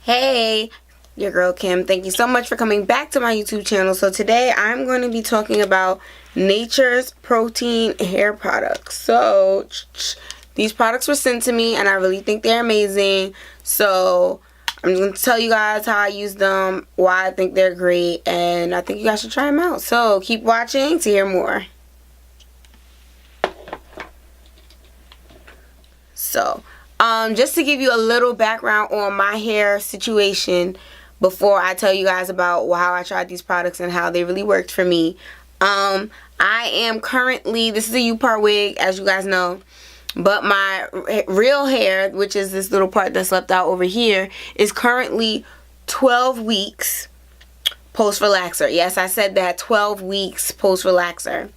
Hey, your girl Kim. Thank you so much for coming back to my YouTube channel. So today I'm going to be talking about Nature's Protein hair products. So these products were sent to me and I really think they're amazing. So I'm going to tell you guys how I use them, why I think they're great, and I think you guys should try them out. So keep watching to hear more. So just to give you a little background on my hair situation before I tell you guys about how I tried these products and how they really worked for me. I am currently, this is a U-part wig, as you guys know, but my real hair, which is this little part that's left out over here, is currently 12 weeks post-relaxer. Yes, I said that, 12 weeks post-relaxer.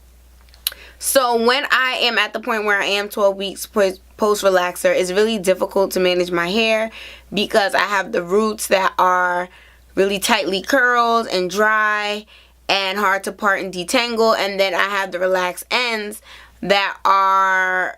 So when I am at the point where I am 12 weeks post-relaxer, it's really difficult to manage my hair because I have the roots that are really tightly curled and dry and hard to part and detangle, and then I have the relaxed ends that are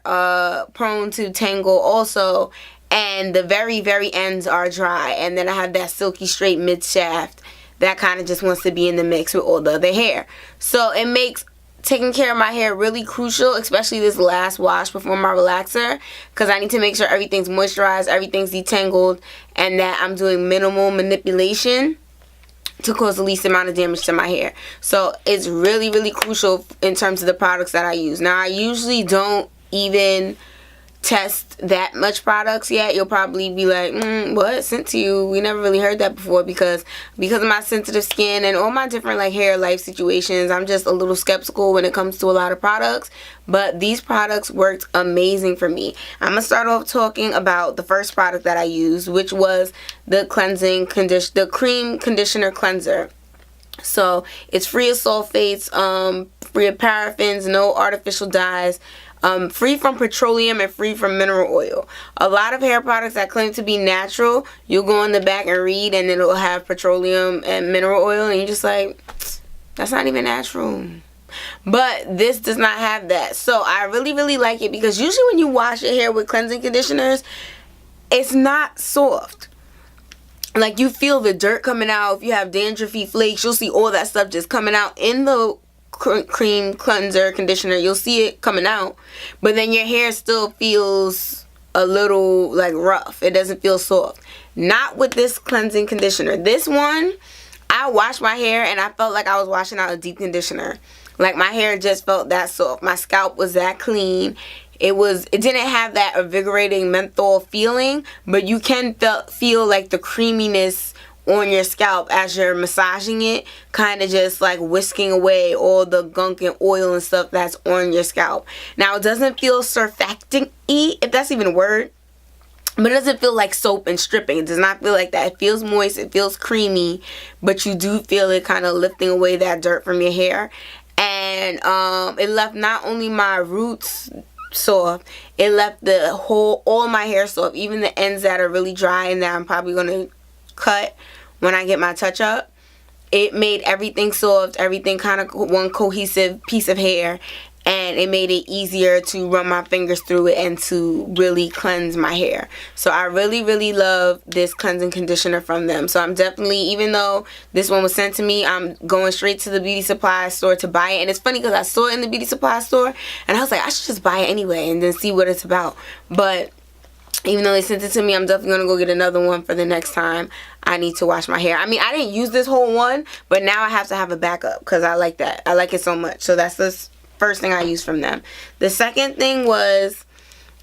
prone to tangle also, and the very ends are dry, and then I have that silky straight mid shaft that kind of just wants to be in the mix with all the other hair. So it makes taking care of my hair really crucial, especially this last wash before my relaxer, because I need to make sure everything's moisturized, everything's detangled, and that I'm doing minimal manipulation to cause the least amount of damage to my hair. So it's really crucial in terms of the products that I use. Now, I usually don't even test that much products yet. You'll probably be like, what, sent to you? We never really heard that before, because of my sensitive skin and all my different like hair life situations, I'm just a little skeptical when it comes to a lot of products. But these products worked amazing for me. I'm gonna start off talking about the first product that I used, which was the the cream conditioner cleanser. So it's free of sulfates, free of paraffins, no artificial dyes, free from petroleum and free from mineral oil. A lot of hair products that claim to be natural, you'll go in the back and read and it'll have petroleum and mineral oil, and you're just like, that's not even natural. But this does not have that. So I really like it, because usually when you wash your hair with cleansing conditioners, it's not soft. Like, you feel the dirt coming out. If you have dandruffy flakes, you'll see all that stuff just coming out in the cream cleanser conditioner. You'll see it coming out, but then your hair still feels a little like rough. It doesn't feel soft. Not with this cleansing conditioner. This one, I washed my hair and I felt like I was washing out a deep conditioner. Like, my hair just felt that soft. My scalp was that clean. It didn't have that invigorating menthol feeling, but you can feel like the creaminess on your scalp as you're massaging it, kind of just like whisking away all the gunk and oil and stuff that's on your scalp. Now, it doesn't feel surfactant-y, if that's even a word, but it doesn't feel like soap and stripping. It does not feel like that. It feels moist, it feels creamy, but you do feel it kind of lifting away that dirt from your hair. And it left not only my roots soft, it left all my hair soft, even the ends that are really dry and that I'm probably going to cut when I get my touch up. It made everything soft, everything kind of one cohesive piece of hair, and it made it easier to run my fingers through it and to really cleanse my hair. So I really love this cleansing conditioner from them. So I'm definitely, even though this one was sent to me, I'm going straight to the beauty supply store to buy it. And it's funny because I saw it in the beauty supply store and I was like, I should just buy it anyway and then see what it's about. But even though they sent it to me, I'm definitely going to go get another one for the next time I need to wash my hair. I mean, I didn't use this whole one, but now I have to have a backup because I like that. I like it so much. So that's the first thing I used from them. The second thing was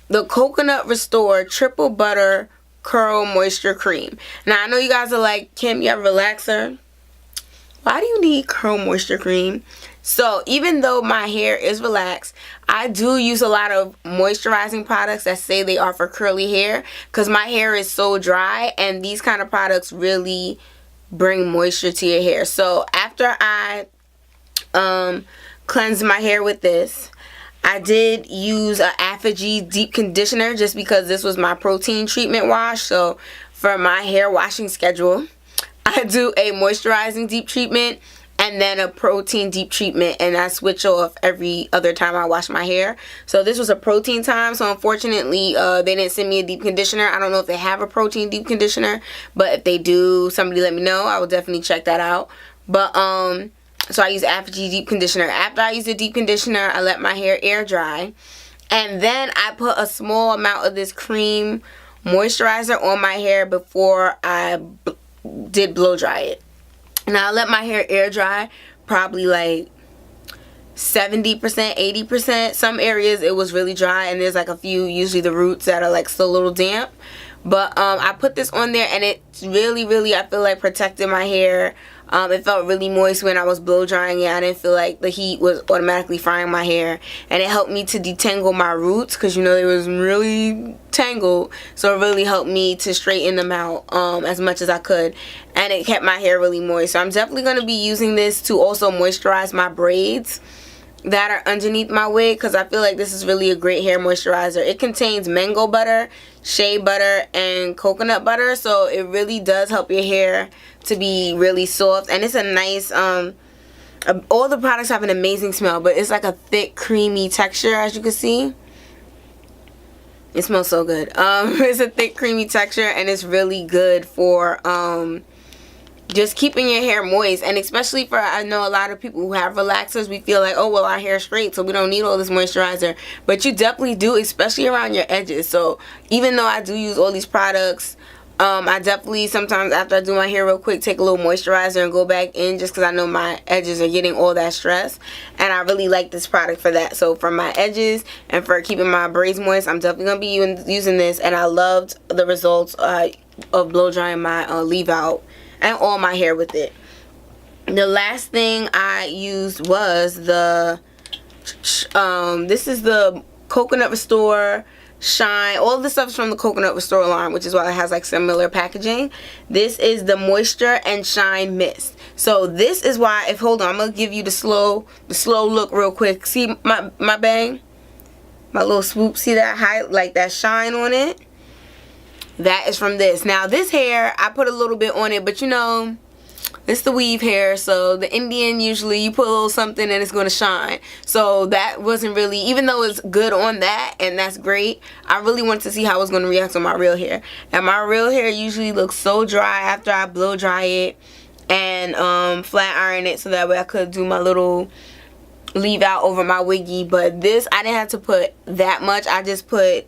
the Coconut Restore Triple Butter Curl Moisture Cream. Now, I know you guys are like, Kim, you have a relaxer. Why do you need curl moisture cream? So even though my hair is relaxed, I do use a lot of moisturizing products that say they are for curly hair, because my hair is so dry, and these kind of products really bring moisture to your hair. So after I cleansed my hair with this, I did use a Affinity deep conditioner just because this was my protein treatment wash. So for my hair washing schedule, I do a moisturizing deep treatment and then a protein deep treatment, and I switch off every other time I wash my hair. So this was a protein time, so unfortunately they didn't send me a deep conditioner. I don't know if they have a protein deep conditioner, but if they do, somebody let me know. I will definitely check that out. But so I use Apogee deep conditioner. After I use the deep conditioner, I let my hair air dry, and then I put a small amount of this cream moisturizer on my hair before I did blow dry it. And I let my hair air dry probably like 70%, 80%. Some areas it was really dry, and there's like a few, usually the roots, that are like still a little damp. But I put this on there, and it really, I feel like protected my hair. It felt really moist when I was blow drying it. I didn't feel like the heat was automatically frying my hair, and it helped me to detangle my roots, because you know they was really tangled. So it really helped me to straighten them out as much as I could, and it kept my hair really moist. So I'm definitely going to be using this to also moisturize my braids that are underneath my wig, because I feel like this is really a great hair moisturizer. It contains mango butter, shea butter, and coconut butter, so it really does help your hair to be really soft. And it's a nice all the products have an amazing smell, but it's like a thick creamy texture, as you can see. It smells so good. It's a thick creamy texture, and it's really good for just keeping your hair moist. And especially for, I know a lot of people who have relaxers, we feel like, oh well, our hair's straight, so we don't need all this moisturizer. But you definitely do, especially around your edges. So even though I do use all these products, I definitely sometimes after I do my hair real quick take a little moisturizer and go back in, just because I know my edges are getting all that stress, and I really like this product for that. So for my edges and for keeping my braids moist, I'm definitely going to be using this, and I loved the results of blow drying my leave out and all my hair with it. The last thing I used was the this is the Coconut Restore Shine. All of this stuff is from the Coconut Restore line, which is why it has like similar packaging. This is the Moisture and Shine Mist. So this is why, if, hold on, I'm gonna give you the slow look real quick. See my bang, my little swoop. See that high, like that shine on it? That is from this. Now this hair, I put a little bit on it, but you know, it's the weave hair, so the Indian, usually you put a little something and it's going to shine. So that wasn't really, even though it's good on that and that's great, I really wanted to see how it was going to react on my real hair. And my real hair usually looks so dry after I blow dry it and flat iron it, so that way I could do my little leave out over my wiggy. But this, I didn't have to put that much. I just put,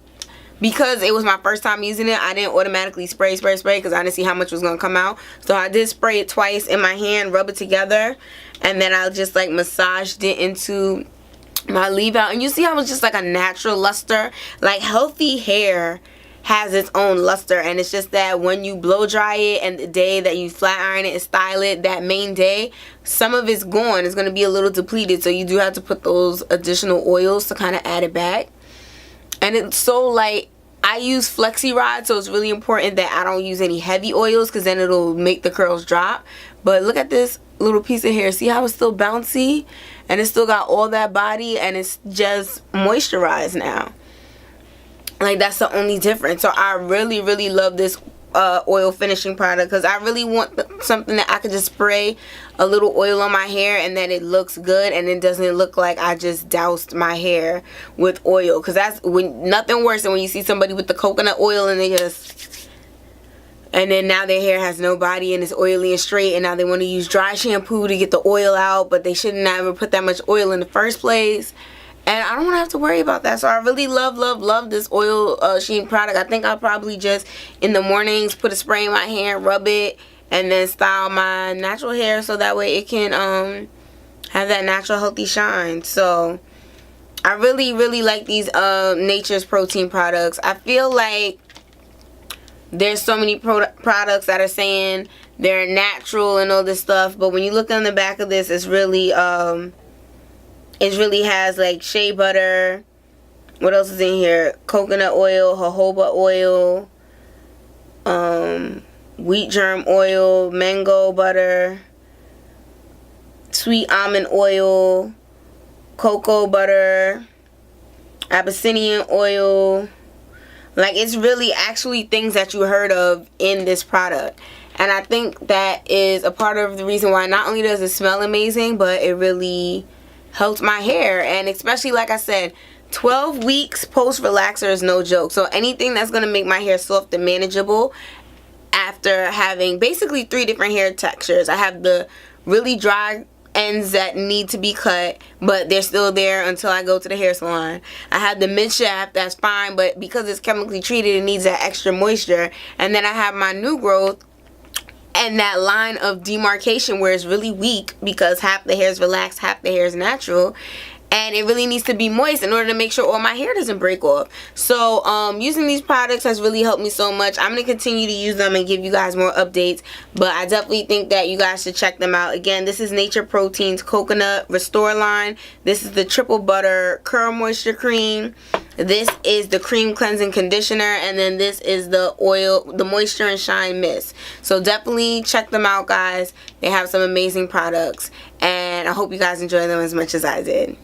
because it was my first time using it, I didn't automatically spray because I didn't see how much was going to come out. So I did spray it twice in my hand, rub it together, and then I just like massaged it into my leave out. And you see how it's just like a natural luster? Like healthy hair has its own luster, and it's just that when you blow dry it and the day that you flat iron it and style it, that main day, some of it's gone. It's going to be a little depleted, so you do have to put those additional oils to kind of add it back. And it's so light. I use Flexi Rod, so it's really important that I don't use any heavy oils, because then it'll make the curls drop. But look at this little piece of hair. See how it's still bouncy? And it's still got all that body, and it's just moisturized now. Like, that's the only difference. So I really love this oil finishing product, because I really want something that I could just spray a little oil on my hair and then it looks good, and it doesn't look like I just doused my hair with oil. Because that's when, nothing worse than when you see somebody with the coconut oil and they just, and then now their hair has no body and it's oily and straight, and now they want to use dry shampoo to get the oil out, but they shouldn't ever put that much oil in the first place. And I don't want to have to worry about that. So I really love this oil sheen product. I think I'll probably just in the mornings put a spray in my hair, rub it, and then style my natural hair so that way it can have that natural healthy shine. So I really like these Nature's Protein products. I feel like there's so many products that are saying they're natural and all this stuff, but when you look on the back of this, it's really it really has like shea butter. What else is in here? Coconut oil, jojoba oil, wheat germ oil, mango butter, sweet almond oil, cocoa butter, Abyssinian oil, Like, it's really actually things that you heard of in this product. And I think that is a part of the reason why not only does it smell amazing, but it really helped my hair. And especially, like I said, 12 weeks post relaxer is no joke. So anything that's going to make my hair soft and manageable after having basically 3 different hair textures. I have the really dry ends that need to be cut, but they're still there until I go to the hair salon. I have the mid shaft that's fine, but because it's chemically treated, it needs that extra moisture. And then I have my new growth and that line of demarcation where it's really weak because half the hair is relaxed, half the hair is natural. And it really needs to be moist in order to make sure all my hair doesn't break off. So using these products has really helped me so much. I'm going to continue to use them and give you guys more updates. But I definitely think that you guys should check them out. Again, this is Nature Proteins Coconut Restore line. This is the Triple Butter Curl Moisture Cream. This is the Cream Cleansing Conditioner. And then this is the oil, the Moisture and Shine Mist. So definitely check them out, guys. They have some amazing products. And I hope you guys enjoy them as much as I did.